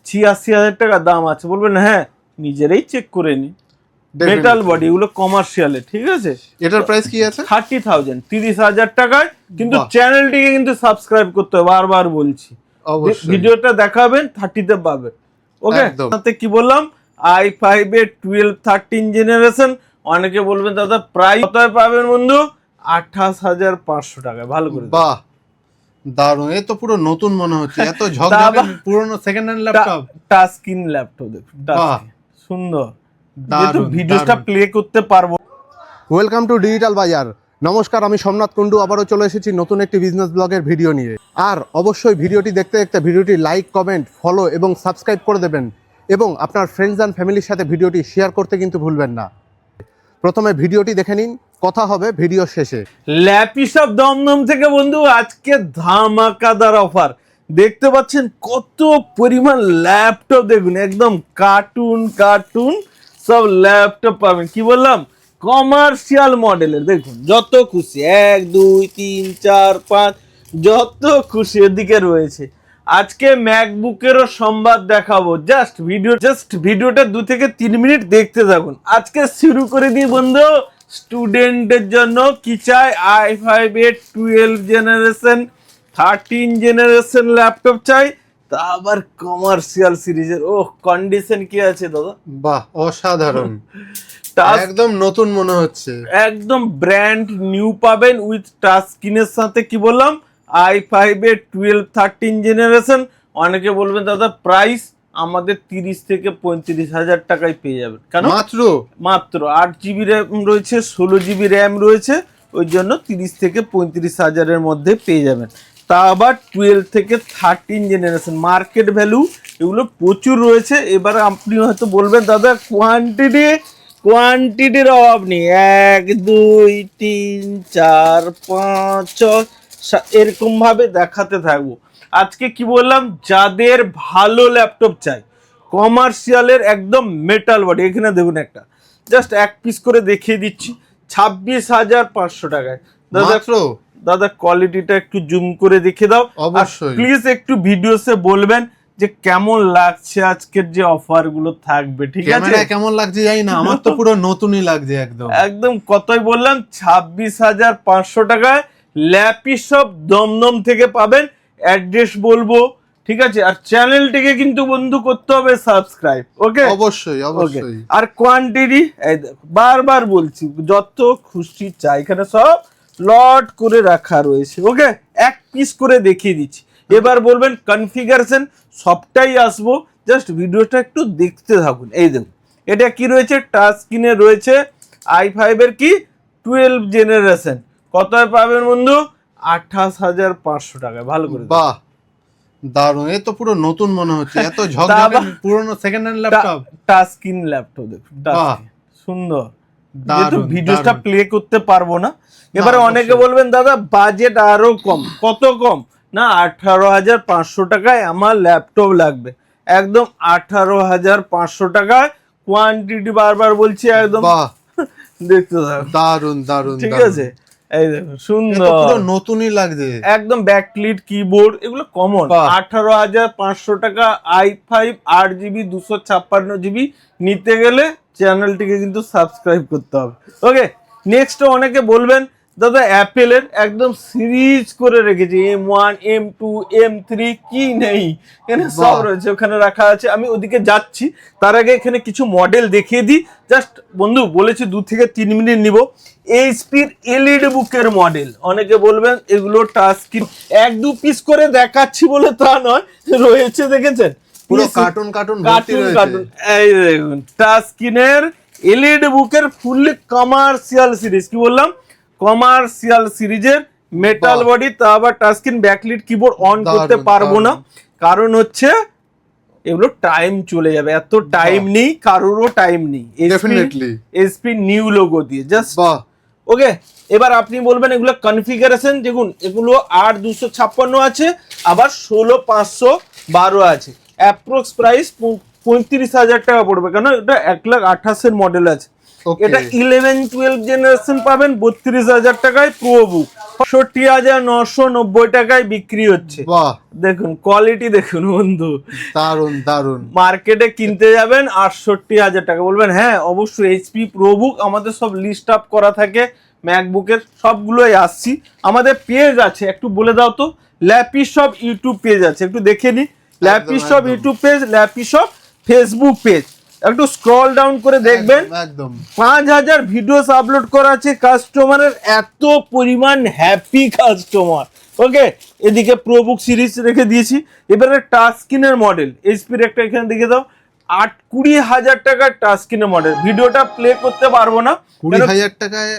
৮৬,০০০ টাকা দাম আছে, বলবেন হ্যাঁ নিজেরাই চেক করে নি। মেটাল বডি, এগুলো কমার্শিয়ালে, ঠিক আছে। এটার প্রাইস কি আছে? 30,000, 30,000 টাকায়। কিন্তু চ্যানেলটিকে কিন্তু সাবস্ক্রাইব করতে হবে, বারবার বলছি। ভিডিওটা দেখাবেন 30-তে পাবেন। ওকে, সাথে কি বললাম, i5 এর 12 13 জেনারেশন। অনেকে বলবেন দাদা প্রাইস কত পাবেন বন্ধু? 28,500 টাকায়। ভালো করে বাহ, দারুণ। এ তো পুরো নতুন মনে হচ্ছে, এত ঝকঝকে পুরনো second hand laptop. Touch screen laptop দেখুন, সুন্দর। যেহেতু ভিডিওটা প্লে করতে পারবো। ওয়েলকাম টু ডিজিটাল বাজার। নমস্কার, আমি সোমনাথ কুন্ডু আবারও চলে এসেছি নতুন একটি বিজনেস ব্লগের ভিডিও নিয়ে। আর অবশ্যই ভিডিওটি দেখতে দেখতে ভিডিওটি লাইক, কমেন্ট, ফলো এবং সাবস্ক্রাইব করে দেবেন, এবং আপনার ফ্রেন্ডস অ্যান্ড ফ্যামিলির সাথে ভিডিওটি শেয়ার করতে কিন্তু ভুলবেন না। প্রথমে ভিডিওটি দেখে নিন, কথা হবে ভিডিও শেষে। ল্যাপটপ দমদম থেকে বন্ধু আজকে ধামাকাদার অফার দেখতে পাচ্ছেন। কত পরিমাণ ল্যাপটপ দেখুন, একদম কার্টুন কার্টুন সব ল্যাপটপ পাবেন। কি বললাম, কমার্শিয়াল মডেলের দেখুন, যত খুশি 1 2 3 4 5 যত খুশি এদিকে রয়েছে। আজকে ম্যাকবুকেরও সম্বাদ দেখাবো। জাস্ট ভিডিওটা 2 থেকে 3 মিনিট দেখতে থাকুন। আজকে শুরু করে দিই বন্ধু। স্টুডেন্টের জন্য কি চাই, i5 এর 12 জেনারেশন 13 জেনারেশন ল্যাপটপ চাই, তা আবার কমার্শিয়াল সিরিজের। ও কন্ডিশন কি আছে দাদা, বাহ অসাধারণ, একদম নতুন মনে হচ্ছে, একদম ব্র্যান্ড নিউ পাবেন উইথ টাচ স্ক্রিনের সাথে। কি বললাম, i5 এর 12 13 জেনারেশন। অনেকে বলবেন দাদা প্রাইস আমাদের 30 থেকে 35,000 টাকায় পেয়ে যাবেন। কেন? মাত্র 8GB র্যাম রয়েছে, 16GB র্যাম রয়েছে, ওই জন্য 30 থেকে 35,000-এর মধ্যে পেয়ে যাবেন। তা আবার 12 থেকে 13 জেনারেশন। মার্কেট ভ্যালু এগুলো প্রচুর রয়েছে। এবার আপনি হয়তো বলবেন দাদা কোয়ান্টিটির অভাব নেই। 1 2 3 4 5 6 এরকম ভাবে দেখাতে থাকবো। আজকে কি বললাম, যাদের ভালো ল্যাপটপ চাই, কমার্শিয়ালের একদম মেটাল বডি, এখানে দেখুন একটা জাস্ট এক পিস করে দেখিয়ে দিচ্ছি 26,500 টাকায়। দাদা কোয়ালিটিটা একটু জুম করে দেখে দাও অবশ্যই। প্লিজ একটু ভিডিওতে বলবেন যে কেমন লাগছে আজকের যে অফার গুলো থাকবে, ঠিক আছে? কেমন লাগছে জানি না, আমার তো পুরো নতুনই লাগছে একদম কতই বললাম, 26,500 টাকায় ল্যাপটপ দমদম থেকে পাবেন। অ্যাড্রেস বলবো, ঠিক আছে? আর চ্যানেলটিকে কিন্তু বন্ধু করতে হবে সাবস্ক্রাইব। ওকে, অবশ্যই। আর কোয়ান্টিটি বারবার বলছি, যত খুশি চাই এখানে সব লট করে রাখা রয়েছে। ওকে, এক পিস করে দেখিয়ে দিচ্ছি। এবার বলবেন কনফিগারেশন, সবটাই আসবো, জাস্ট ভিডিওটা একটু দেখতে থাকুন। এই দেখুন, এটা কি রয়েছে, টাচ স্ক্রিনে রয়েছে i5 এর কি 12 জেনারেশন। কত পাবেন বন্ধু? 28,500 টাকায়। ভালো করে, বাহ দারুণ। এ তো পুরো নতুন মনে হচ্ছে, এত ঝকঝকে পুরনো second hand laptop. Touch screen laptop দেখুন, সুন্দর। যেহেতু ভিডিওটা প্লে করতে পারবো না। এবারে অনেকে বলবেন দাদা বাজেট আরো কম। কত কম? না, 18,500 টাকায় আমার ল্যাপটপ লাগবে। একদম 18,500 টাকায় কোয়ান্টিটি বারবার বলছি, একদম দেখতে থাকুন। দারুণ, ঠিক আছে? এই দেখুন, সুন্দর, পুরো নতুনই লাগছে, একদম ব্যাকলিট কিবোর্ড, এগুলো কমন। 18,500 টাকা i5 8GB 256GB নিতে গেলে চ্যানেলটিকে কিন্তু সাবস্ক্রাইব করতে হবে। ওকে, নেক্সট অনেকে বলবেন দাদা অ্যাপেলের একদম সিরিজ করে রেখেছি, M1 M2 M3 কি নেই, এখানে সব রয়েছে, ওখানে রাখা আছে। আমি ওদিকে যাচ্ছি, তার আগে এখানে কিছু মডেল দেখিয়ে দিই। জাস্ট বন্ধু বলেছি 2 থেকে 3 মিনিট নিব। এইচপির এলইডি বুকের মডেল। অনেকে বলবেন এগুলো টাচ স্ক্রিন, 1-2 পিস করে দেখাচ্ছি বলে তা নয়, রয়েছে, দেখেছেন পুরো কার্টুন। এই দেখুন, টাচ স্ক্রিনের এলইডি বুকের ফুললি কমার্শিয়াল সিরিজ। কি বললাম, কমার্শিয়াল সিরিজের মেটাল বডি, তা আবার touch screen, backlit keyboard. On করতে পারবো না, কারণ হচ্ছে এগুলো টাইম চলে যাবে, এত টাইম নেই, কারোরও টাইম নেই। এইচপি নিউ লোগো দিয়ে জাস্ট। ওকে, এবার আপনি বলবেন এগুলো কনফিগারেশন দেখুন, এগুলো 8,256 আছে, আবার 16,512 আছে। অ্যাপ্রক্স প্রাইস 35,000 টাকা পড়বে, কেন এটা 1,28,000 মডেল আছে। এটা 11 12 জেনারেশন পাবেন 32,000 টাকায় প্রো বুক। ৬৬,৯৯০ টাকায় বিক্রি হচ্ছে। বাহ, দেখুন কোয়ালিটি দেখুন বন্ধু, দারুন দারুন। মার্কেটে কিনতে যাবেন ৬৮,০০০ টাকা, বলবেন হ্যাঁ অবশ্যই এইচপি প্রোবুক আমাদের সব লিস্ট আপ করা থাকে, ম্যাকবুকের সবগুলোই আসছি। আমাদের পেজ আছে, একটু বলে দাও তো। ল্যাপি শপ ইউটিউব পেজ আছে, একটু দেখে নি। Lappy shop YouTube page, lappy shop Facebook page, একটু স্ক্রল ডাউন করে দেখবেন। একদম ৫,০০০ ভিডিওস আপলোড করা আছে। কাস্টমারের এত পরিমাণ হ্যাপি কাস্টমার। ওকে, এদিকে প্রোবুক সিরিজ রেখে দিয়েছি। এবারে টাচ স্ক্রিনের মডেল এইচপির একটা এখানে দেখে দাও, ২০,০০০ টাকার টাচ স্ক্রিনের মডেল। ভিডিওটা প্লে করতে পারবো না ২০,০০০ টাকায়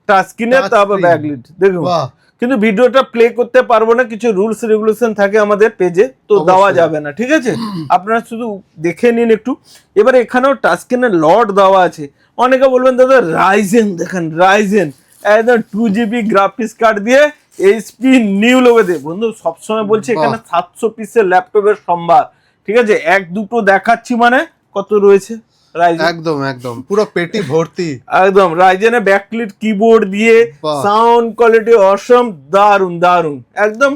টাচ স্ক্রিনে, Touch তারপর screen। ব্যাকলিট দেখুন, বাহ, কিন্তু ভিডিওটা প্লে করতে পারবো না, কিছু রুলস রেগুলেশন থাকে আমাদের পেজে, তো অবশ্যই। দেওয়া যাবে না, ঠিক আছে? আপনারা শুধু দেখে নিন একটু। এবারে এখানেও টাচ স্ক্রিনের লট দেওয়া আছে। অনেকে বলবেন দাদা রাইজেন দেখেন, রাইজেন একদম 2GB গ্রাফিক্স কার্ড দিয়ে এইচপি নিউ লোগো দিয়ে। বন্ধু সবসময় বলছি এখানে 700 পিসের ল্যাপটপের সম্ভার, ঠিক আছে? এক দুটো দেখাচ্ছি মানে কত রয়েছে রাইজেন, একদম একদম পুরো পেটি ভর্তি। একদম রাইজেনে ব্যাকলিট কিবোর্ড দিয়ে, বাহ। সাউন্ড কোয়ালিটি অসম, দারুন দারুন। একদম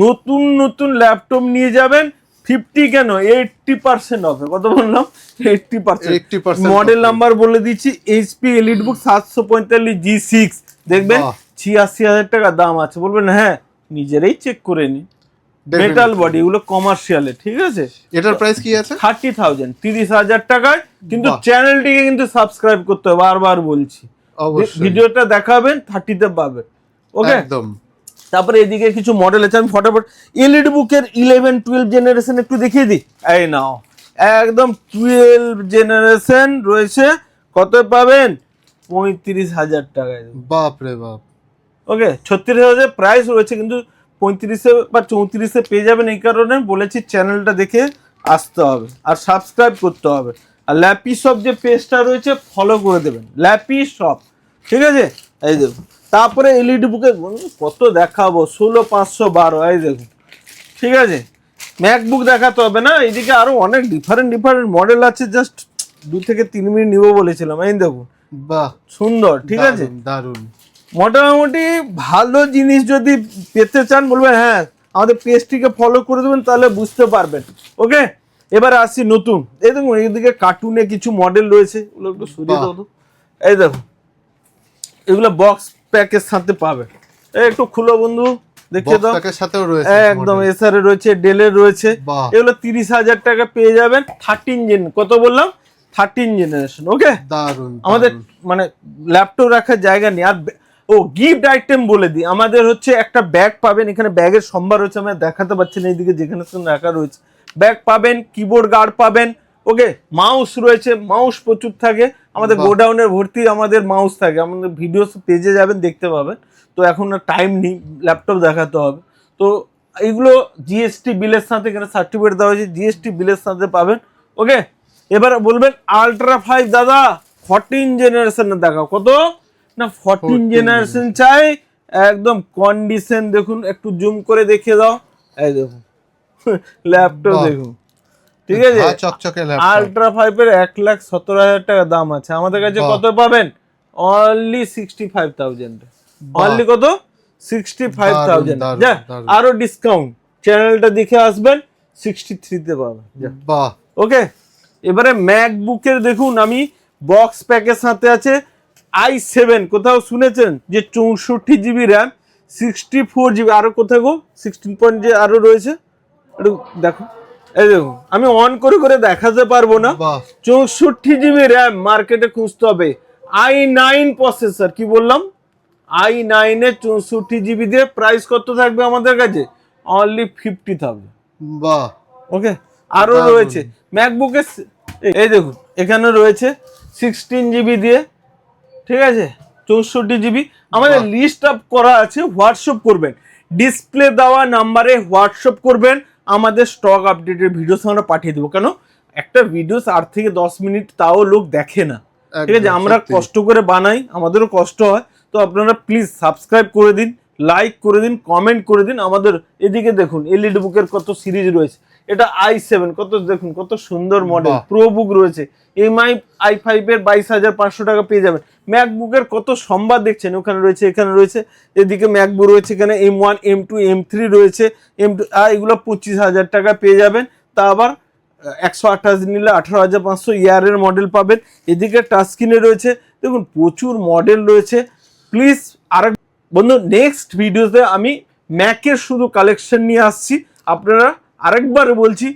নতুন নতুন ল্যাপটপ নিয়ে যাবেন 50 কেন 80% অফে। কত বললাম? 80%। 80% মডেল off। নাম্বার বলে দিচ্ছি, এইচপি এলিটবুক 745 G6, দেখবেন বাহ। ৮৬,০০০ টাকা দাম আছে। বলবেন হ্যাঁ নিজেরাই চেক করে নি, মেটাল বডি, এগুলো কমার্শিয়ালে, ঠিক আছে? এটার প্রাইস কি আছে? 30,000, 30,000 টাকায়। কিন্তু বাহ। চ্যানেলটিকে কিন্তু সাবস্ক্রাইব করতে হবে, বারবার বলছি। অবশ্যই, ভিডিওটা দেখাবেন 30-তে পাবেন। ওকে, একদম। তারপরে এদিকে কিছু মডেল আছে, আমি ফটাফট এলইডি বুকের 11-12 জেনারেশন একটু দেখিয়ে দিই। এই নাও, একদম 12 জেনারেশন রয়েছে। কত পাবেন? 35,000 টাকায়। বাপ রে বাপ। ওকে, 36,000 প্রাইস রয়েছে, কিন্তু 35-এ বা 34-এ পেয়ে যাবেন। এই কারণে বলেছি চ্যানেলটা দেখে আসতে হবে আর সাবস্ক্রাইব করতে হবে। আর ল্যাপি শপ যে পেজটা রয়েছে ফলো করে দেবেন, ল্যাপি শপ, ঠিক আছে? এই দেখুন। তারপরে এলইডি বুকে কত দেখাবো, 16,512, এই দেখুন, ঠিক আছে? ম্যাকবুক দেখাতে হবে না, এইদিকে আরো অনেক ডিফারেন্ট ডিফারেন্ট মডেল আছে। জাস্ট 2 থেকে 3 মিনিট নিব বলেছিলাম, এই দেখুন, বাহ, সুন্দর, ঠিক আছে? দারুন। মোটামুটি ভালো জিনিস যদি পেতে চান বলবেন হ্যাঁ আমাদের পেজটিকে ফলো করে দেবেন, তাহলে বুঝতে পারবেন। ওকে, এবার আসছি নতুন। এই দেখুন এইদিকে কার্টুনে কিছু মডেল রয়েছে, ওগুলো একটু সরিয়ে দাও তো। এই দেখুন, এগুলো বক্স প্যাকের সাথে পাবে। এই একটু খুলো বন্ধু, দেখিয়ে দাও। বক্সের সাথেও রয়েছে একদম model। এসারে রয়েছে, ডেলের রয়েছে। বাহ। এগুলো 30,000 টাকা পেয়ে যাবেন। 13 জেন, কত বললাম? 13 জেনারেশন। ওকে, দারুন। আমাদের মানে ল্যাপটপ রাখার জায়গা নেই। আর ও গিফট আইটেম বলে দিই, আমাদের হচ্ছে একটা ব্যাগ পাবেন, এখানে ব্যাগের সম্ভার রয়েছে, আমি আর দেখাতে পারছি না, এইদিকে যেখানে রাখা রয়েছে। ব্যাগ পাবেন, কিবোর্ড গার্ড পাবেন। ওকে, মাউস রয়েছে, মাউস প্রচুর থাকে আমাদের বাহ। গোডাউনের ভর্তি, আমাদের মাউস থাকে। আমাদের ভিডিও পেজে যাবেন দেখতে পাবেন। তো এখন টাইম নেই, ল্যাপটপ দেখাতে হবে। তো এইগুলো জিএসটি বিলের সাথে, এখানে সার্টিফিকেট দেওয়া হয়েছে, জিএসটি বিলের সাথে পাবেন। ওকে, এবার বলবেন আলট্রা 5 দাদা 14 জেনারেশনের দেখাও। কত না 14 জেনারেশন চাই, একদম কন্ডিশন দেখুন, একটু জুম করে দেখিয়ে দাও। এই দেখুন ল্যাপটপ বাহ। দেখুন, ঠিক আছে? চকচকে ল্যাপটপ। আলট্রা 5 এর 1,17,000 টাকা দাম আছে। আমাদের কাছে বাহ। কত পাবেন? অনলি 65,000। অনলি কত? 65,000। দারুণ, যা দারুণ। আরো ডিসকাউন্ট, চ্যানেলটা দেখে আসবেন 63-তে পাবেন। যা, বাহ, ওকে। এবারে ম্যাকবুকের দেখুন, আমি বক্স প্যাকের সাথে আছে i7, কোথাও শুনেছেন যে 64GB র্যাম, 64GB, আরো কোথাও গো 16 পয়েন্ট যে আরো রয়েছে, একটু দেখো। এই দেখুন, আমি অন করে করে দেখাতে পারবো না। বাহ। 64GB র্যাম, মার্কেটে খুঁজতে হবে। i9 প্রসেসর, কি বললাম? i9 এর 64GB দিয়ে প্রাইস কত থাকবে আমাদের কাছে? অনলি 50,000। বাহ, ওকে, আরো দারুণ। রয়েছে ম্যাকবুকের। এই দেখুন এখানে রয়েছে 16GB দিয়ে, ঠিক আছে? 64GB। আমাদের বাহ। লিস্ট আপ করা আছে, হোয়াটসঅ্যাপ করবেন, ডিসপ্লে দেওয়া নাম্বারে হোয়াটসঅ্যাপ করবেন। আমাদের স্টক আপডেটের ভিডিও আমরা পাঠিয়ে দেবো। কেন, একটা ভিডিও 8 থেকে 10 মিনিট, তাও লোক দেখে না, ঠিক আছে? একদম, আমরা সত্যি। কষ্ট করে বানাই, আমাদেরও কষ্ট হয়। তো আপনারা প্লিজ সাবস্ক্রাইব করে দিন, লাইক করে দিন, কমেন্ট করে দিন। আমাদের এদিকে দেখুন এলইডি বুকের কত সিরিজ রয়েছে। এটা i7, কত দেখুন, কত সুন্দর মডেল। বাহ। প্রো বুক রয়েছে, এমআই i5 এর 22,500 টাকা পেয়ে যাবেন। ম্যাকবুকের কত সম্বাদ দেখছেন, ওখানে রয়েছে, এখানে রয়েছে, এদিকে ম্যাকবুক রয়েছে, এখানে M1 M2 M3 রয়েছে, M2 এগুলো 25,000 টাকা পেয়ে যাবেন। তা আবার 128 নিলে 18,500 ইয়ারের মডেল পাবেন। এদিকে টাচ স্ক্রিনে রয়েছে, দেখুন প্রচুর মডেল রয়েছে। প্লিজ আরেক বন্ধু, নেক্সট ভিডিওতে আমি ম্যাকের শুধু কালেকশন নিয়ে আসছি। আপনারা আরেকবার বলছি,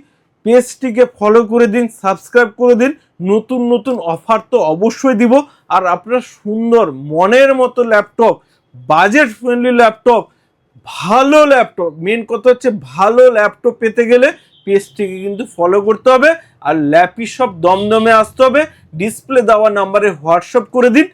পেজটিকে ফলো করে দিন, সাবস্ক্রাইব করে দিন। নতুন নতুন অফার তো অবশ্যই দিব। আর আপনারা সুন্দর মনের মতো ল্যাপটপ, বাজেট ফ্রেন্ডলি ল্যাপটপ, ভালো ল্যাপটপ, মেন কথা হচ্ছে ভালো ল্যাপটপ পেতে গেলে পেজটিকে কিন্তু ফলো করতে হবে। আর ল্যাপি সব দমদমে আসতে হবে। ডিসপ্লে দেওয়া নাম্বারে হোয়াটসঅ্যাপ করে দিন,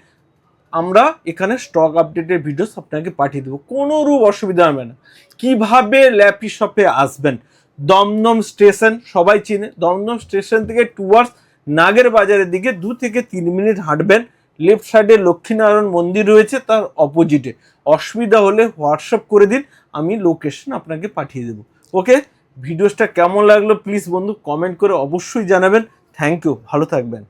আমরা এখানে স্টক আপডেটের ভিডিওস আপনাকে পাঠিয়ে দেবো, কোনো রূপ অসুবিধা হবে না। কিভাবে ল্যাপি শপে আসবেন, দমদম স্টেশন সবাই চিনে, দমদম স্টেশন থেকে টুয়ার্ডস নাগের বাজারের দিকে 2 থেকে 3 মিনিট হাঁটবেন, লেফট সাইডে লক্ষ্মীনারায়ণ মন্দির রয়েছে, তার অপোজিটে। অসুবিধা হলে হোয়াটসঅ্যাপ করে দিন, আমি লোকেশন আপনাকে পাঠিয়ে দেবো। ওকে, ভিডিওসটা কেমন লাগলো প্লিজ বন্ধু কমেন্ট করে অবশ্যই জানাবেন। থ্যাংক ইউ, ভালো থাকবেন।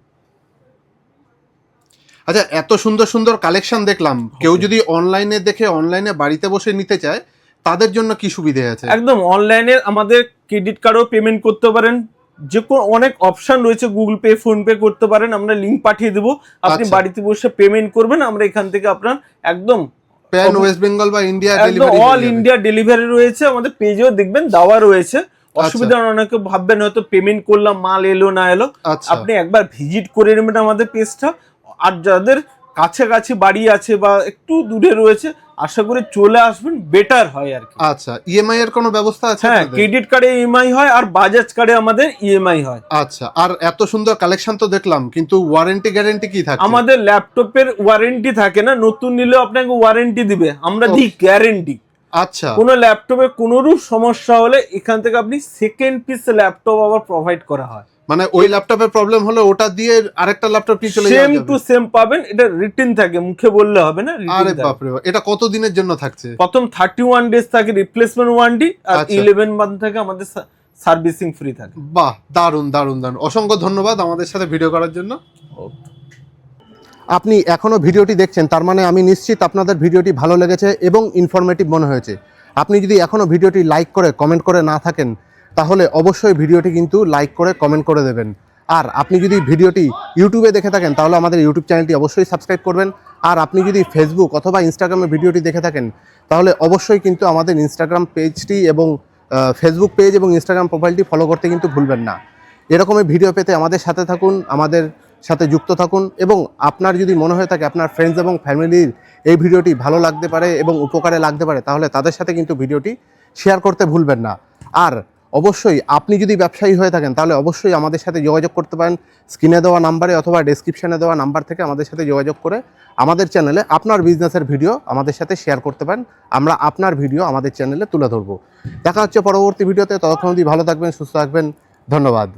আচ্ছা, এত সুন্দর সুন্দর কালেকশন দেখলাম, কেউ যদি অনলাইনে দেখে অনলাইনে বাড়িতে বসে নিতে চায় তাদের জন্য কি সুবিধা আছে? একদম অনলাইনে আমাদের ক্রেডিট কার্ডও পেমেন্ট করতে পারেন, যে কোনো অনেক অপশন রয়েছে, গুগল পে, ফোন পে করতে পারেন, আমরা লিংক পাঠিয়ে দেবো, আপনি আচ্ছা। বাড়িতে বসে পেমেন্ট করবেন, আমরা এখান থেকে আপনার একদম প্যান ওয়েস্ট বেঙ্গল বা ইন্ডিয়া একদম ডেলিভারি, অল ইন্ডিয়া ডেলিভারি রয়েছে। আমাদের পেজেও দেখবেন দেওয়া রয়েছে। অসুবিধা অনেকে ভাববেন হয়তো পেমেন্ট করলাম মাল এলো না এলো, আচ্ছা আপনি একবার ভিজিট করে নেবেন আমাদের পেজটা। আর যাদের কাছাকাছি বাড়ি আছে বা একটু দূরে রয়েছে, আশা করি চলে আসবেন, বেটার হয় আর কি। আচ্ছা, ইএমআই এর কোনো ব্যবস্থা আছে? হ্যাঁ, ক্রেডিট কার্ডে ইএমআই হয় আর বাজাজ কার্ডে আমাদের ইএমআই হয়। আচ্ছা, আর এত সুন্দর কালেকশন তো দেখলাম, কিন্তু ওয়ারেন্টি গ্যারান্টি কি থাকে? আমাদের ল্যাপটপের ওয়ারেন্টি থাকে না, নতুন নিলেও আপনাকে ওয়ারেন্টি দিবে, আমরা দিই গ্যারেন্টি। আচ্ছা, কোনো ল্যাপটপে কোনোরূপ সমস্যা হলে এখান থেকে আপনি সেকেন্ড পিস ল্যাপটপ আবার প্রোভাইড করা হয়। মানে ওই ল্যাপটপের প্রবলেম হলে ওটা দিয়ে আরেকটা ল্যাপটপ নিয়ে চলে সেম যাবে? টু সেম পাবেন, এটা রিটেন থাকে, মুখে বললে হবে না। আরে বাপ রে বাপ, এটা কত দিনের জন্য থাকছে? প্রথম 31 ডেজ থাকে রিপ্লেসমেন্ট ওয়ারেন্টি, আর আচ্ছা। 11 মান্থ থাকে আমাদের সার্ভিসিং ফ্রি থাকে। বাহ, দারুন দারুন দারুন, অসংখ্য ধন্যবাদ আমাদের সাথে ভিডিও করার জন্য। আপনি এখনো ভিডিওটি দেখছেন, তার মানে আমি নিশ্চিত আপনাদের ভিডিওটি ভালো লেগেছে এবং ইনফরমেটিভ মনে হয়েছে। আপনি যদি এখনো ভিডিওটি লাইক করে কমেন্ট করে না থাকেন, তাহলে অবশ্যই ভিডিওটি কিন্তু লাইক করে কমেন্ট করে দেবেন। আর আপনি যদি ভিডিওটি ইউটিউবে দেখে থাকেন, তাহলে আমাদের ইউটিউব চ্যানেলটি অবশ্যই সাবস্ক্রাইব করবেন। আর আপনি যদি ফেসবুক অথবা ইনস্টাগ্রামে ভিডিওটি দেখে থাকেন, তাহলে অবশ্যই কিন্তু আমাদের ইনস্টাগ্রাম পেজটি এবং ফেসবুক পেজ এবং ইনস্টাগ্রাম প্রোফাইলটি ফলো করতে কিন্তু ভুলবেন না। এরকমই ভিডিও পেতে আমাদের সাথে থাকুন, আমাদের সাথে যুক্ত থাকুন। এবং আপনার যদি মনে হয়ে থাকে আপনার ফ্রেন্ডস এবং ফ্যামিলির এই ভিডিওটি ভালো লাগতে পারে এবং উপকারে লাগতে পারে, তাহলে তাদের সাথে কিন্তু ভিডিওটি শেয়ার করতে ভুলবেন না। আর অবশ্যই আপনি যদি ব্যবসায়ী হয়ে থাকেন, তাহলে অবশ্যই আমাদের সাথে যোগাযোগ করতে পারেন স্ক্রিনে দেওয়া নাম্বারে অথবা ডেসক্রিপশনে দেওয়া নাম্বার থেকে আমাদের সাথে যোগাযোগ করে আমাদের চ্যানেলে আপনার বিজনেসের ভিডিও আমাদের সাথে শেয়ার করতে পারেন। আমরা আপনার ভিডিও আমাদের চ্যানেলে তুলে ধরবো। দেখা হচ্ছে পরবর্তী ভিডিওতে, ততক্ষণ অবধি ভালো থাকবেন, সুস্থ থাকবেন, ধন্যবাদ।